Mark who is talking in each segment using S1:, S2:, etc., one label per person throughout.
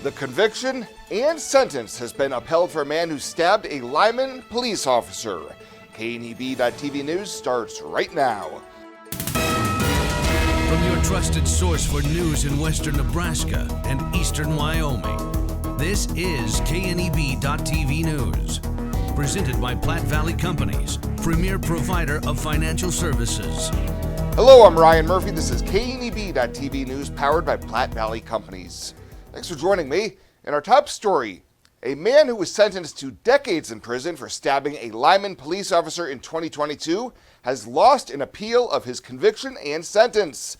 S1: The conviction and sentence has been upheld for a man who stabbed a Lyman police officer. KNEB.TV News starts right now.
S2: From your trusted source for news in western Nebraska and eastern Wyoming, this is KNEB.TV News. Presented by Platte Valley Companies, premier provider of financial services.
S1: Hello, I'm Ryan Murphy. This is KNEB.TV News powered by Platte Valley Companies. Thanks for joining me. In our top story, a man who was sentenced to decades in prison for stabbing a Lyman police officer in 2022 has lost an appeal of his conviction and sentence.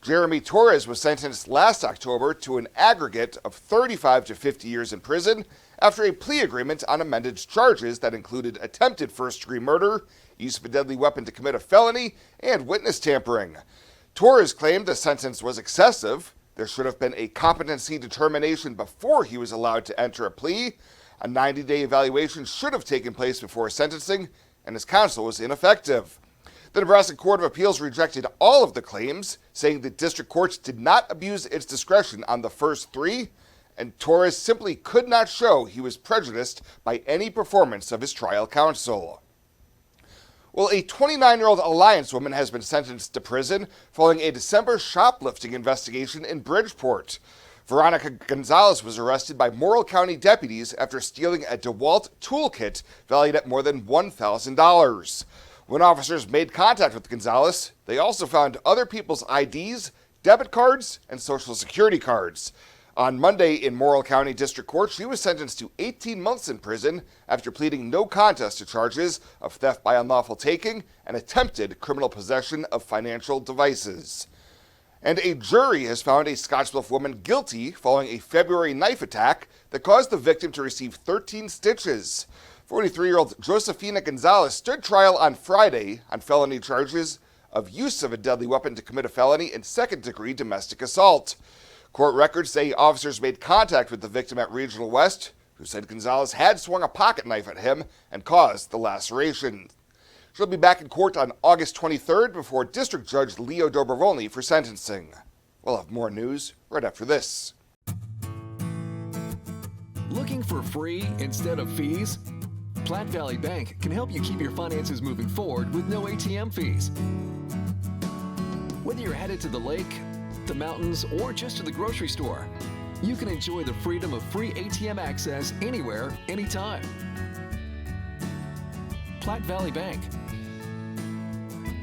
S1: Jeremy Torres was sentenced last October to an aggregate of 35 to 50 years in prison after a plea agreement on amended charges that included attempted first-degree murder, use of a deadly weapon to commit a felony, and witness tampering. Torres claimed the sentence was excessive. There should have been a competency determination before he was allowed to enter a plea. A 90-day evaluation should have taken place before sentencing, and his counsel was ineffective. The Nebraska Court of Appeals rejected all of the claims, saying the district courts did not abuse its discretion on the first three, and Torres simply could not show he was prejudiced by any performance of his trial counsel. Well, a 29-year-old Alliance woman has been sentenced to prison following a December shoplifting investigation in Bridgeport. Veronica Gonzalez was arrested by Morrill County deputies after stealing a DeWalt toolkit valued at more than $1,000. When officers made contact with Gonzalez, they also found other people's IDs, debit cards, and Social Security cards. On Monday in Morrill County District Court, she was sentenced to 18 months in prison after pleading no contest to charges of theft by unlawful taking and attempted criminal possession of financial devices. And a jury has found a Scottsbluff woman guilty following a February knife attack that caused the victim to receive 13 stitches. 43-year-old Josefina Gonzalez stood trial on Friday on felony charges of use of a deadly weapon to commit a felony and second-degree domestic assault. Court records say officers made contact with the victim at Regional West, who said Gonzalez had swung a pocket knife at him and caused the laceration. She'll be back in court on August 23rd before District Judge Leo Dobrovolny for sentencing. We'll have more news right after this.
S3: Looking for free instead of fees? Platte Valley Bank can help you keep your finances moving forward with no ATM fees. Whether you're headed to the lake, the mountains, or just to the grocery store, you can enjoy the freedom of free ATM access anywhere, anytime. Platte Valley Bank.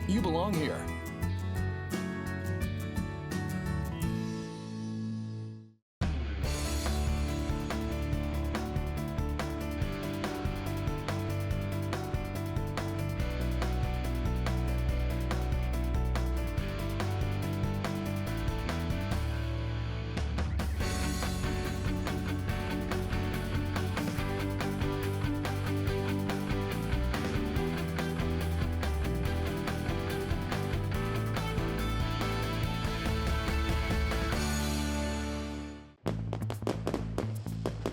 S3: You belong here.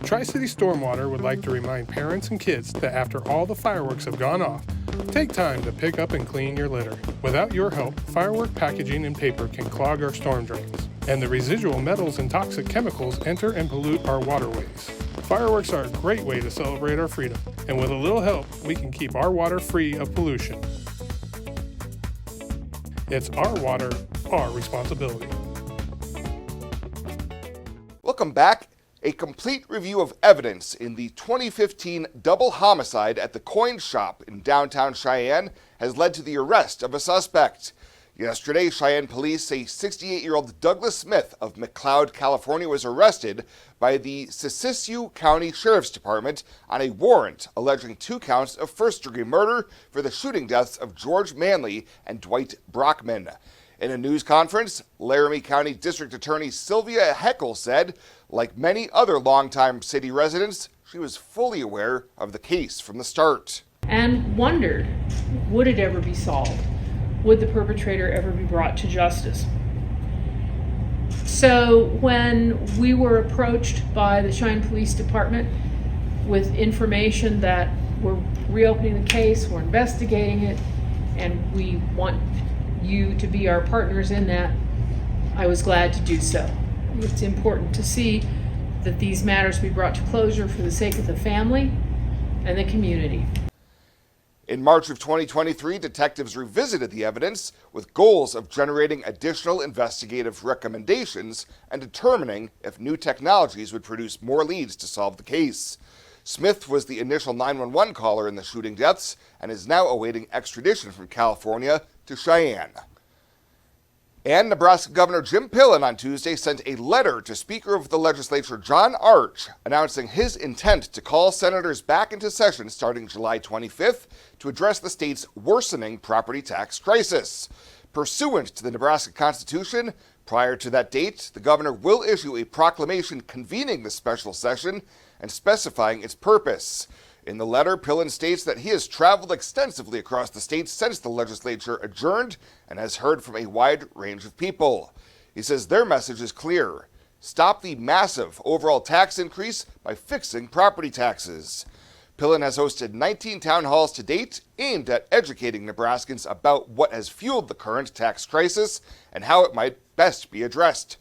S4: Tri-City Stormwater would like to remind parents and kids that after all the fireworks have gone off, take time to pick up and clean your litter. Without your help, firework packaging and paper can clog our storm drains, and the residual metals and toxic chemicals enter and pollute our waterways. Fireworks are a great way to celebrate our freedom, and with a little help, we can keep our water free of pollution. It's our water, our responsibility.
S1: Welcome back. A complete review of evidence in the 2015 double homicide at the Coin Shop in downtown Cheyenne has led to the arrest of a suspect. Yesterday, Cheyenne police say 68-year-old Douglas Smith of McLeod, California, was arrested by the Siskiyou County Sheriff's Department on a warrant alleging 2 counts of first-degree murder for the shooting deaths of George Manley and Dwight Brockman. In a news conference, Laramie County District Attorney Sylvia Heckel said, like many other longtime city residents, she was fully aware of the case from the start.
S5: And wondered, would it ever be solved? Would the perpetrator ever be brought to justice? So when we were approached by the Cheyenne Police Department with information that we're reopening the case, we're investigating it, and we want you to be our partners in that, I was glad to do so. It's important to see that these matters be brought to closure for the sake of the family and the community.
S1: In March of 2023, detectives revisited the evidence with goals of generating additional investigative recommendations and determining if new technologies would produce more leads to solve the case. Smith was the initial 911 caller in the shooting deaths and is now awaiting extradition from California to Cheyenne. And Nebraska Governor Jim Pillen on Tuesday sent a letter to Speaker of the Legislature John Arch announcing his intent to call senators back into session starting July 25th to address the state's worsening property tax crisis. Pursuant to the Nebraska Constitution, prior to that date, the governor will issue a proclamation convening the special session and specifying its purpose. In the letter, Pillen states that he has traveled extensively across the state since the legislature adjourned and has heard from a wide range of people. He says their message is clear: stop the massive overall tax increase by fixing property taxes. Pillen has hosted 19 town halls to date aimed at educating Nebraskans about what has fueled the current tax crisis and how it might best be addressed.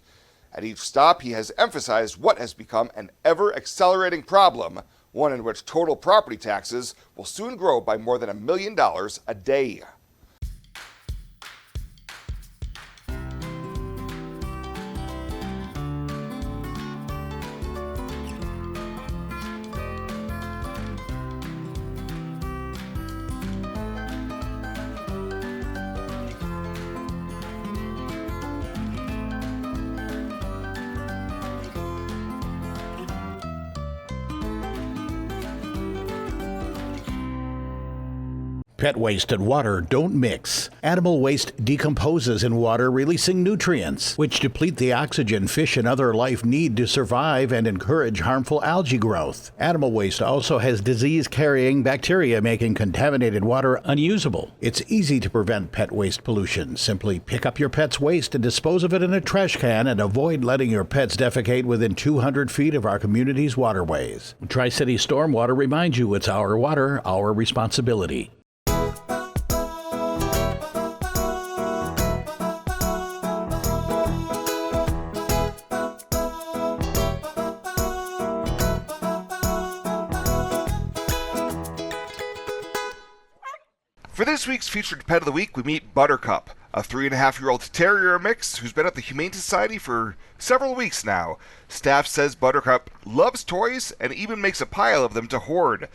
S1: At each stop, he has emphasized what has become an ever-accelerating problem, one in which total property taxes will soon grow by more than $1 million a day.
S6: Pet waste and water don't mix. Animal waste decomposes in water, releasing nutrients, which deplete the oxygen fish and other life need to survive and encourage harmful algae growth. Animal waste also has disease-carrying bacteria, making contaminated water unusable. It's easy to prevent pet waste pollution. Simply pick up your pet's waste and dispose of it in a trash can, and avoid letting your pets defecate within 200 feet of our community's waterways. Tri-City Stormwater reminds you it's our water, our responsibility.
S1: For this week's featured pet of the week, we meet Buttercup, a 3.5-year-old terrier mix who's been at the Humane Society for several weeks now. Staff says Buttercup loves toys and even makes a pile of them to hoard.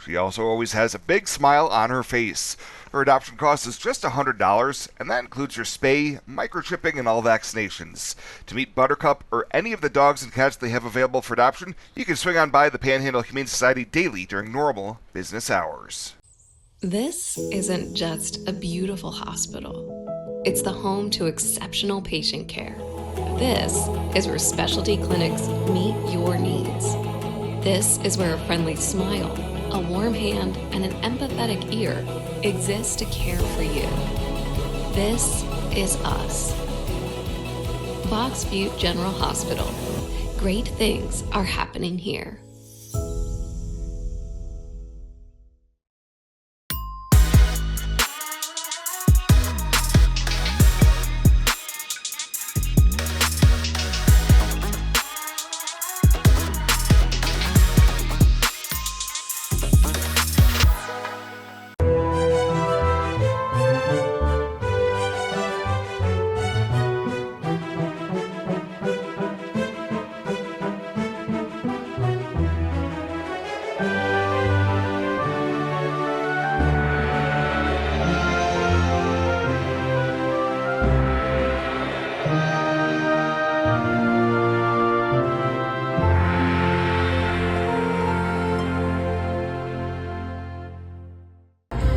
S1: She also always has a big smile on her face. Her adoption cost is just $100, and that includes her spay, microchipping, and all vaccinations. To meet Buttercup or any of the dogs and cats they have available for adoption, you can swing on by the Panhandle Humane Society daily during normal business hours.
S7: This isn't just a beautiful hospital. It's the home to exceptional patient care. This is where specialty clinics meet your needs. This is where a friendly smile, a warm hand, and an empathetic ear exist to care for you. This is us. Box Butte General Hospital. Great things are happening here.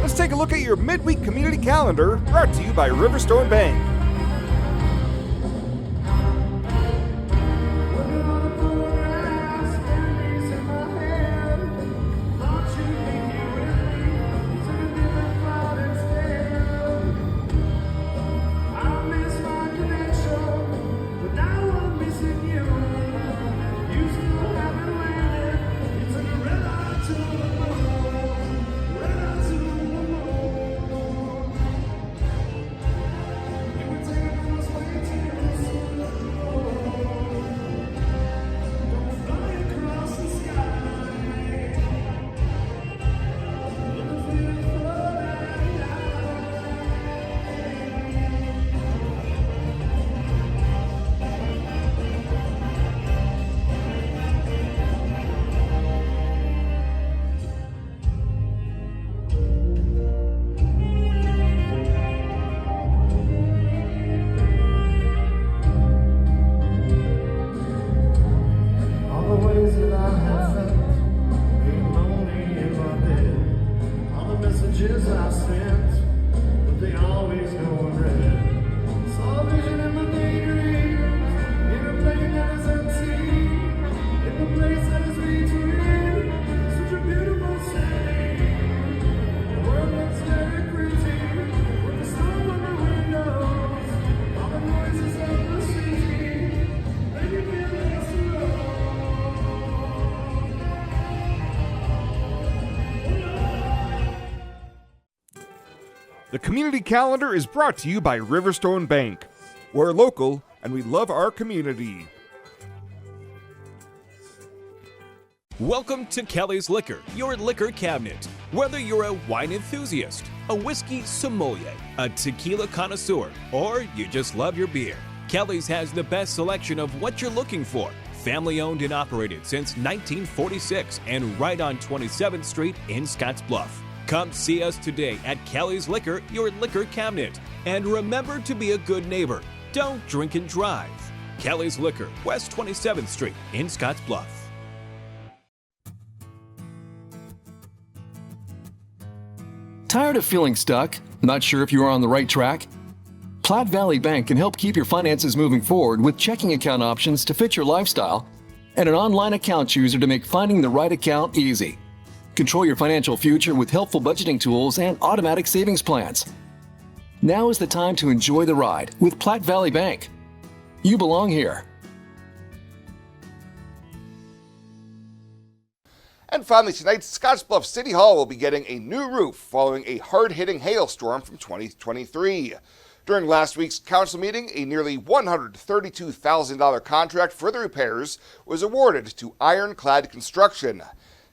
S1: Let's take a look at your midweek community calendar, brought to you by Riverstone Bank.
S8: The community calendar is brought to you by Riverstone Bank. We're local and we love our community.
S9: Welcome to Kelly's Liquor, your liquor cabinet. Whether you're a wine enthusiast, a whiskey sommelier, a tequila connoisseur, or you just love your beer, Kelly's has the best selection of what you're looking for. Family owned and operated since 1946 and right on 27th Street in Scottsbluff. Come see us today at Kelly's Liquor, your liquor cabinet. And remember to be a good neighbor. Don't drink and drive. Kelly's Liquor, West 27th Street in Scottsbluff.
S3: Tired of feeling stuck? Not sure if you are on the right track? Platte Valley Bank can help keep your finances moving forward with checking account options to fit your lifestyle and an online account chooser to make finding the right account easy. Control your financial future with helpful budgeting tools and automatic savings plans. Now is the time to enjoy the ride with Platte Valley Bank. You belong here.
S1: And finally tonight, Scottsbluff City Hall will be getting a new roof following a hard-hitting hailstorm from 2023. During last week's council meeting, a nearly $132,000 contract for the repairs was awarded to Ironclad Construction.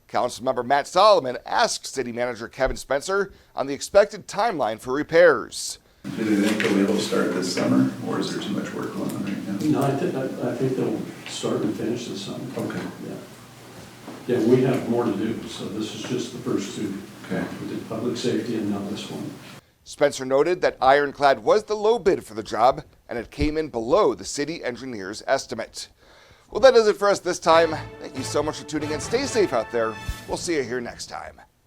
S1: Councilmember Matt Solomon asked City Manager Kevin Spencer on the expected timeline for repairs.
S10: Do they think they'll be able to start this summer, or is there too much work going on right now?
S11: No, I think they'll start and finish this summer.
S10: Okay.
S11: Yeah, we have more to do, so this is just the first two.
S10: Okay.
S11: We did public safety and now this one.
S1: Spencer noted that Ironclad was the low bid for the job, and it came in below the city engineer's estimate. Well, that does it for us this time. Thank you so much for tuning in. Stay safe out there. We'll see you here next time.